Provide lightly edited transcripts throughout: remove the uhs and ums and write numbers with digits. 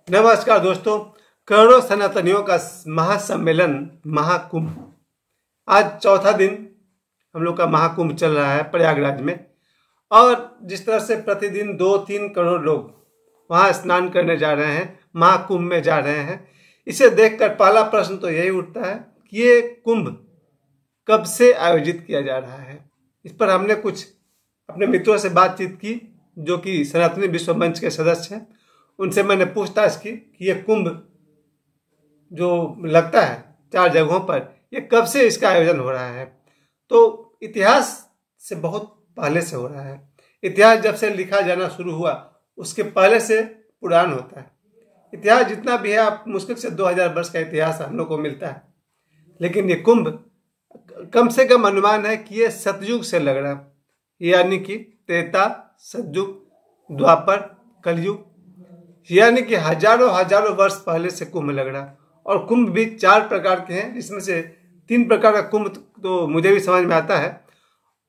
नमस्कार दोस्तों। करोड़ों सनातनियों का महासम्मेलन महाकुंभ आज चौथा दिन हम लोग का महाकुंभ चल रहा है प्रयागराज में। और जिस तरह से प्रतिदिन 2-3 करोड़ लोग वहाँ स्नान करने जा रहे हैं, महाकुंभ में जा रहे हैं, इसे देखकर पहला प्रश्न तो यही उठता है कि ये कुंभ कब से आयोजित किया जा रहा है। इस पर हमने कुछ अपने मित्रों से बातचीत की जो कि सनातनी विश्व मंच के सदस्य हैं। उनसे मैंने पूछताछ की कि ये कुंभ जो लगता है 4 जगहों पर, ये कब से इसका आयोजन हो रहा है। तो इतिहास से बहुत पहले से हो रहा है। इतिहास जब से लिखा जाना शुरू हुआ उसके पहले से पुरान होता है। इतिहास जितना भी है, आप मुश्किल से 2000 वर्ष का इतिहास हम लोग को मिलता है, लेकिन ये कुंभ कम से कम अनुमान है कि ये सतयुग से लग रहा है, यानी कि त्रेता, सतयुग, द्वापर, कलयुग, यानी कि हजारों वर्ष पहले से कुंभ लग रहा है। और कुंभ भी 4 प्रकार के हैं, जिसमें से 3 प्रकार का कुंभ तो मुझे भी समझ में आता है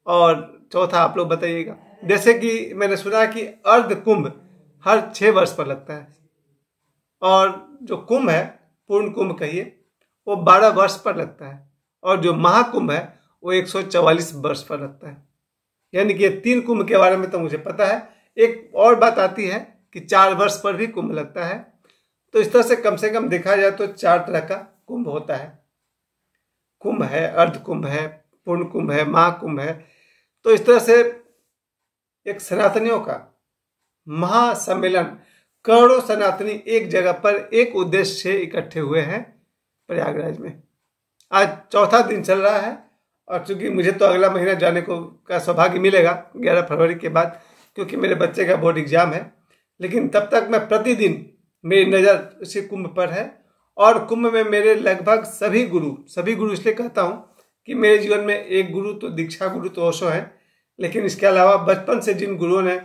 और चौथा आप लोग बताइएगा। जैसे कि मैंने सुना कि अर्ध कुंभ हर 6 वर्ष पर लगता है, और जो कुंभ है, पूर्ण कुंभ कहिए, वो 12 वर्ष पर लगता है, और जो महाकुंभ है वो 144 वर्ष पर लगता है। यानी कि 3 कुंभ के बारे में तो मुझे पता है। एक और बात आती है कि 4 वर्ष पर भी कुंभ लगता है। तो इस तरह से कम देखा जाए तो 4 तरह का कुंभ होता है। कुंभ है, अर्ध कुंभ है, पूर्ण कुंभ है, महाकुंभ है। तो इस तरह से एक सनातनियों का महासम्मेलन, करोड़ों सनातनी एक जगह पर एक उद्देश्य से इकट्ठे हुए हैं प्रयागराज में। आज चौथा दिन चल रहा है, और चूंकि मुझे तो अगला महीना जाने का सौभाग्य मिलेगा 11 फरवरी के बाद, क्योंकि मेरे बच्चे का बोर्ड एग्जाम है। लेकिन तब तक मैं प्रतिदिन मेरी नज़र उसी कुंभ पर है। और कुंभ में मेरे लगभग सभी गुरु इसलिए कहता हूँ कि मेरे जीवन में एक गुरु तो दीक्षा गुरु तो ओशो है, लेकिन इसके अलावा बचपन से जिन गुरुओं ने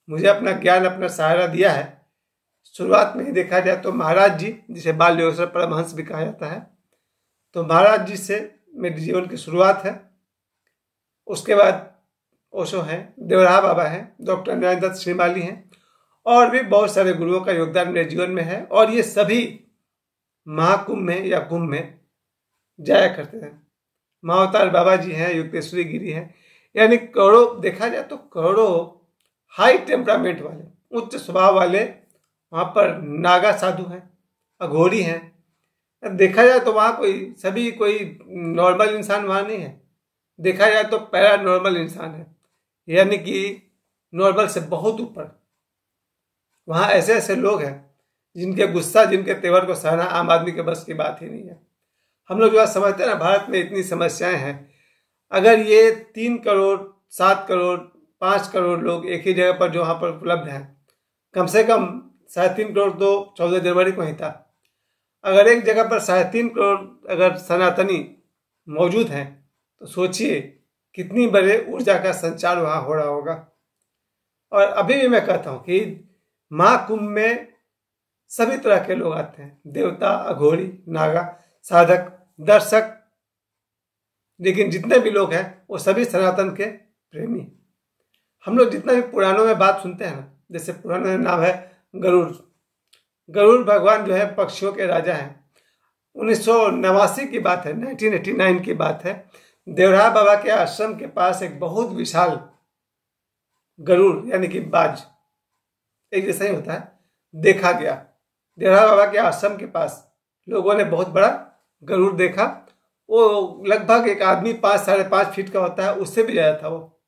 मुझे अपना ज्ञान, अपना सहारा दिया है, शुरुआत में ही देखा जाए तो महाराज जी, जिसे बाल योगेश्वर परमहंस भी कहा जाता है, तो महाराज जी से मेरे जीवन की शुरुआत है। उसके बाद ओशो हैं, देवराहा बाबा हैं, डॉक्टर नारायण दत्त श्रीमाली हैं, और भी बहुत सारे गुरुओं का योगदान मेरे जीवन में है। और ये सभी महाकुंभ में या कुंभ में जाया करते हैं। महाअवतार बाबा जी हैं, युक्तेश्वरी गिरी हैं, यानी करोड़ों, देखा जाए तो करोड़ों हाई टेम्परामेंट वाले, उच्च स्वभाव वाले वहाँ पर नागा साधु हैं, अघोरी हैं। देखा जाए तो वहाँ कोई नॉर्मल इंसान वहाँ नहीं है। देखा जाए तो पैरा नॉर्मल इंसान है, यानी कि नॉर्मल से बहुत ऊपर। वहाँ ऐसे लोग हैं जिनके गुस्सा, जिनके तेवर को सहना आम आदमी के बस की बात ही नहीं है। हम लोग जो आज समझते हैं ना, भारत में इतनी समस्याएं हैं, अगर ये 3 करोड़, 7 करोड़, 5 करोड़ लोग एक ही जगह पर जो वहाँ पर उपलब्ध हैं, कम से कम 3.5 करोड़ तो 14 जनवरी को ही था। अगर एक जगह पर 3.5 करोड़ अगर सनातनी मौजूद हैं, तो सोचिए कितनी बड़े ऊर्जा का संचार वहाँ हो रहा होगा। और अभी भी मैं कहता हूँ कि महाकुंभ में सभी तरह के लोग आते हैं, देवता, अघोरी, नागा, साधक, दर्शक, लेकिन जितने भी लोग हैं वो सभी सनातन के प्रेमी। हम लोग जितना भी पुराणों में बात सुनते हैं ना, जैसे पुराणों में नाम है गरुड़ भगवान जो है पक्षियों के राजा हैं। 1989 की बात है, 1989 की बात है। देवराहा बाबा के आश्रम के पास एक बहुत विशाल गरुड़, यानी कि बाज, एक जैसा ही होता है, देखा गया। देवराहा बाबा के आश्रम के पास लोगों ने बहुत बड़ा गरुड़ देखा। वो लगभग एक आदमी 5-5.5 फीट का होता है, उससे भी ज़्यादा था वो।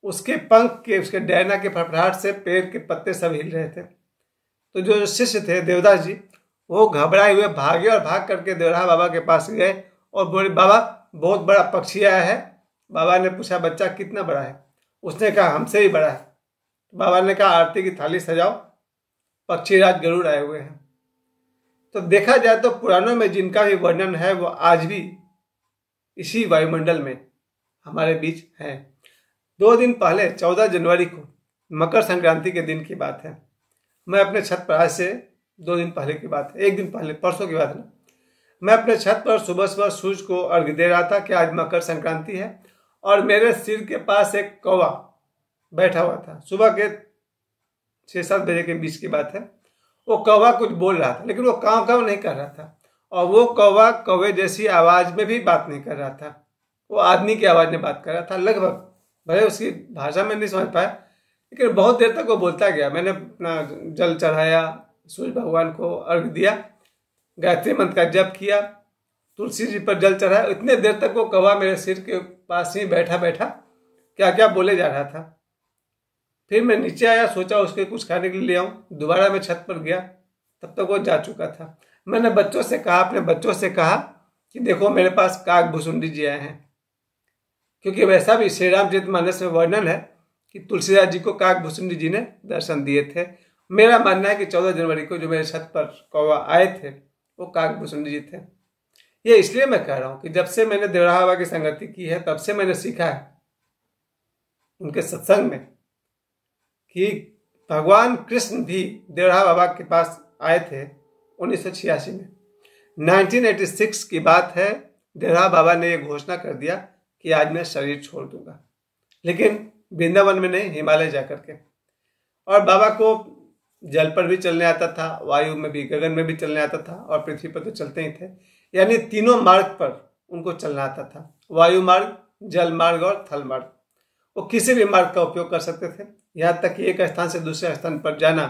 उसके पंख के, उसके डैना के फड़फड़ाहट से पेड़ के पत्ते सब हिल रहे थे। तो जो शिष्य थे देवदास जी, वो घबराए हुए भागे और भाग करके देवराहा बाबा के पास गए और बोले, बाबा बहुत बड़ा पक्षी आया है। बाबा ने पूछा, बच्चा कितना बड़ा है? उसने कहा, हमसे ही बड़ा है। बाबा ने कहा, आरती की थाली सजाओ, पक्षीराज गरुड़ आए हुए हैं। तो देखा जाए तो पुराणों में जिनका भी वर्णन है वो आज भी इसी वायुमंडल में हमारे बीच है। 2 दिन पहले 14 जनवरी को मकर संक्रांति के दिन की बात है। मैं अपने छत पर, आज से 2 दिन पहले की बात है, 1 दिन पहले, परसों की बात है ना, मैं अपने छत पर सुबह सूरज को अर्घ्य दे रहा था कि आज मकर संक्रांति है। और मेरे सिर के पास एक कौवा बैठा हुआ था। सुबह के 6-7 बजे के बीच की बात है। वो कौवा कुछ बोल रहा था, लेकिन वो काँव काँव नहीं कर रहा था, और वो कौवा कौवे जैसी आवाज में भी बात नहीं कर रहा था, वो आदमी की आवाज में बात कर रहा था लगभग। भले उसकी भाषा में नहीं समझ पाया, लेकिन बहुत देर तक वो बोलता गया। मैंने अपना जल चढ़ाया, सूर्य भगवान को अर्घ दिया, गायत्री मंत्र का जप किया, तुलसी जी पर जल चढ़ाया। इतने देर तक वो कौवा मेरे सिर के पास ही बैठा बैठा क्या क्या बोले जा रहा था। फिर मैं नीचे आया, सोचा उसके कुछ खाने के लिए ले आऊं। दोबारा मैं छत पर गया, तब तक वो जा चुका था। मैंने बच्चों से कहा, अपने बच्चों से कहा कि देखो मेरे पास काक भुसुंडी जी आए हैं, क्योंकि वैसा भी श्री रामचरितमानस में वर्णन है कि तुलसीदास जी को काक भुसुंडी जी ने दर्शन दिए थे। मेरा मानना है कि 14 जनवरी को जो मेरे छत पर कौवा आए थे वो काक भुसुंडी जी थे। ये इसलिए मैं कह रहा हूँ कि जब से मैंने देवराहा बाबा की संगति की है, तब से मैंने सीखा है उनके सत्संग में कि भगवान कृष्ण भी देवराहा बाबा के पास आए थे 1986 में। 1986 की बात है। देवराहा बाबा ने यह घोषणा कर दिया कि आज मैं शरीर छोड़ दूंगा, लेकिन वृंदावन में नहीं, हिमालय जाकर के। और बाबा को जल पर भी चलने आता था, वायु में भी, गगन में भी चलने आता था, और पृथ्वी पर तो चलते ही थे। यानी तीनों मार्ग पर उनको चलना आता था, वायु मार्ग, जल मार्ग और थल मार्ग। वो किसी भी मार्ग का उपयोग कर सकते थे। यहाँ तक कि एक स्थान से दूसरे स्थान पर जाना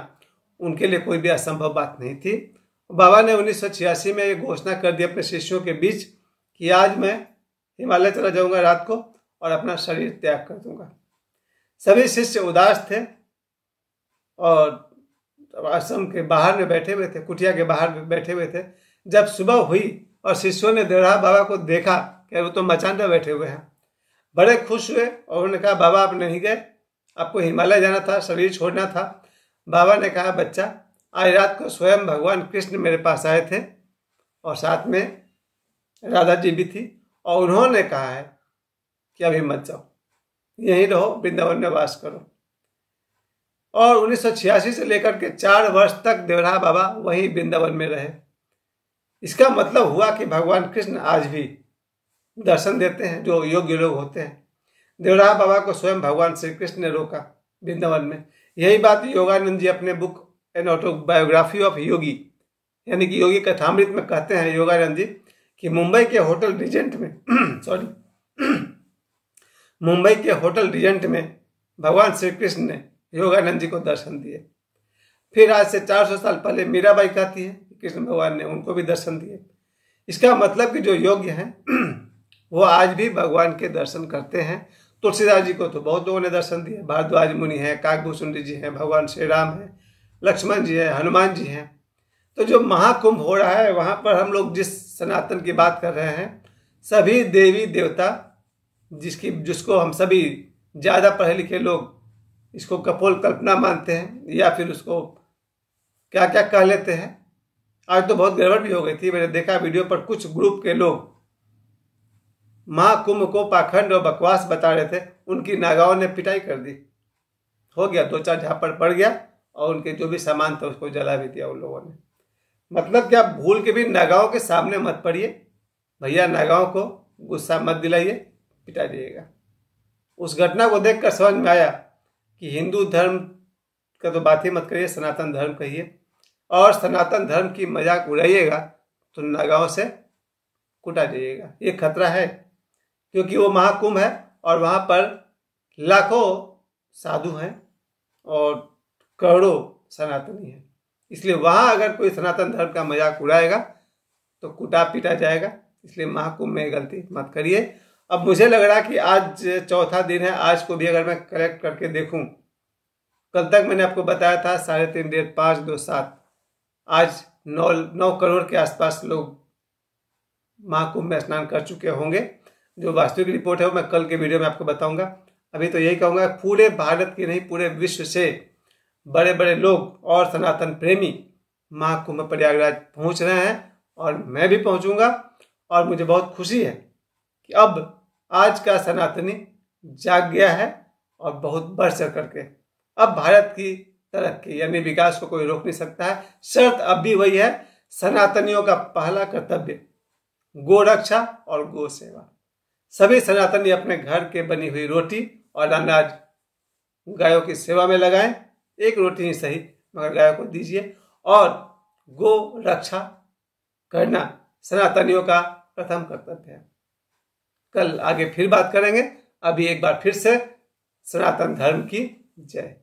उनके लिए कोई भी असंभव बात नहीं थी। बाबा ने 1986 में ये घोषणा कर दी अपने शिष्यों के बीच कि आज मैं हिमालय चला जाऊंगा रात को और अपना शरीर त्याग कर दूंगा। सभी शिष्य उदास थे और आश्रम के बाहर में बैठे हुए थे, कुटिया के बाहर बैठे हुए थे। जब सुबह हुई और शिष्यों ने देवराहा बाबा को देखा कि वो तो मचान पर बैठे हुए हैं, बड़े खुश हुए और उन्होंने कहा बाबा आप नहीं गए, आपको हिमालय जाना था, शरीर छोड़ना था। बाबा ने कहा बच्चा, आज रात को स्वयं भगवान कृष्ण मेरे पास आए थे और साथ में राधा जी भी थी, और उन्होंने कहा है कि अभी मत जाओ, यहीं रहो, वृंदावन में वास करो। और 1986 से लेकर के 4 वर्ष तक देवराहा बाबा वहीं वृंदावन में रहे। इसका मतलब हुआ कि भगवान कृष्ण आज भी दर्शन देते हैं जो योग्य लोग होते हैं। देवराहा बाबा को स्वयं भगवान श्री कृष्ण ने रोका वृंदावन में। यही बात योगानंद जी अपने बुक एन ऑटोबायोग्राफी ऑफ योगी, यानी कि योगी कथामृत में कहते हैं योगानंद जी कि मुंबई के होटल रिजेंट में मुंबई के होटल रिजेंट में भगवान श्री कृष्ण ने योगानंद जी को दर्शन दिए। फिर आज से 400 साल पहले मीराबाई कहती है कृष्ण भगवान ने उनको भी दर्शन दिए। इसका मतलब कि जो योग्य हैं वो आज भी भगवान के दर्शन करते हैं। तुलसीदास जी को तो बहुत लोगों ने दर्शन दिए, भारद्वाज मुनि हैं, काकभूषुंडी जी हैं, भगवान श्री राम हैं, लक्ष्मण जी हैं, हनुमान जी हैं। तो जो महाकुंभ हो रहा है वहाँ पर हम लोग जिस सनातन की बात कर रहे हैं, सभी देवी देवता जिसको हम सभी ज़्यादा पढ़े लिखे लोग इसको कपोल कल्पना मानते हैं या फिर उसको क्या क्या कह लेते हैं। आज तो बहुत गड़बड़ भी हो गई थी। मैंने देखा वीडियो पर कुछ ग्रुप के लोग महाकुंभ को पाखंड और बकवास बता रहे थे, उनकी नागाओं ने पिटाई कर दी। हो गया, 2-4 झापड़ पड़ गया और उनके जो भी सामान था उसको जला भी दिया उन लोगों ने। मतलब क्या, भूल के भी नागाओं के सामने मत पड़िए भैया, नागाओं को गुस्सा मत दिलाइए, पिटा दिएगा। उस घटना को देखकर समझ में आया कि हिंदू धर्म का तो बात ही मत करिए, सनातन धर्म कहिए, और सनातन धर्म की मजाक उड़ाइएगा तो नागाओं से कुटा जाइएगा। ये खतरा है, क्योंकि वो महाकुंभ है और वहाँ पर लाखों साधु हैं और करोड़ों सनातनी हैं। इसलिए वहाँ अगर कोई सनातन धर्म का मजाक उड़ाएगा तो कुटा पीटा जाएगा। इसलिए महाकुंभ में गलती मत करिए। अब मुझे लग रहा कि आज चौथा दिन है। आज को भी अगर मैं कलेक्ट करके देखूं, कल तक मैंने आपको बताया था 3.5 डेढ़ 5 2 7, आज 9 करोड़ के आसपास लोग महाकुंभ में स्नान कर चुके होंगे। जो वास्तविक रिपोर्ट है वो मैं कल के वीडियो में आपको बताऊंगा। अभी तो यही कहूँगा, पूरे भारत की नहीं पूरे विश्व से बड़े बड़े लोग और सनातन प्रेमी महाकुंभ प्रयागराज पहुँच रहे हैं और मैं भी पहुँचूंगा। और मुझे बहुत खुशी है कि अब आज का सनातनी जाग गया है और बहुत बढ़ चढ़ करके अब भारत की तरक्की यानी विकास को कोई रोक नहीं सकता है। शर्त अब भी वही है, सनातनियों का पहला कर्तव्य गो रक्षा और गो सेवा। सभी सनातनी अपने घर के बनी हुई रोटी और अनाज गायों की सेवा में लगाएं। एक रोटी ही सही मगर गायों को दीजिए। और गो रक्षा करना सनातनियों का प्रथम कर्तव्य है। कल आगे फिर बात करेंगे। अभी एक बार फिर से सनातन धर्म की जय।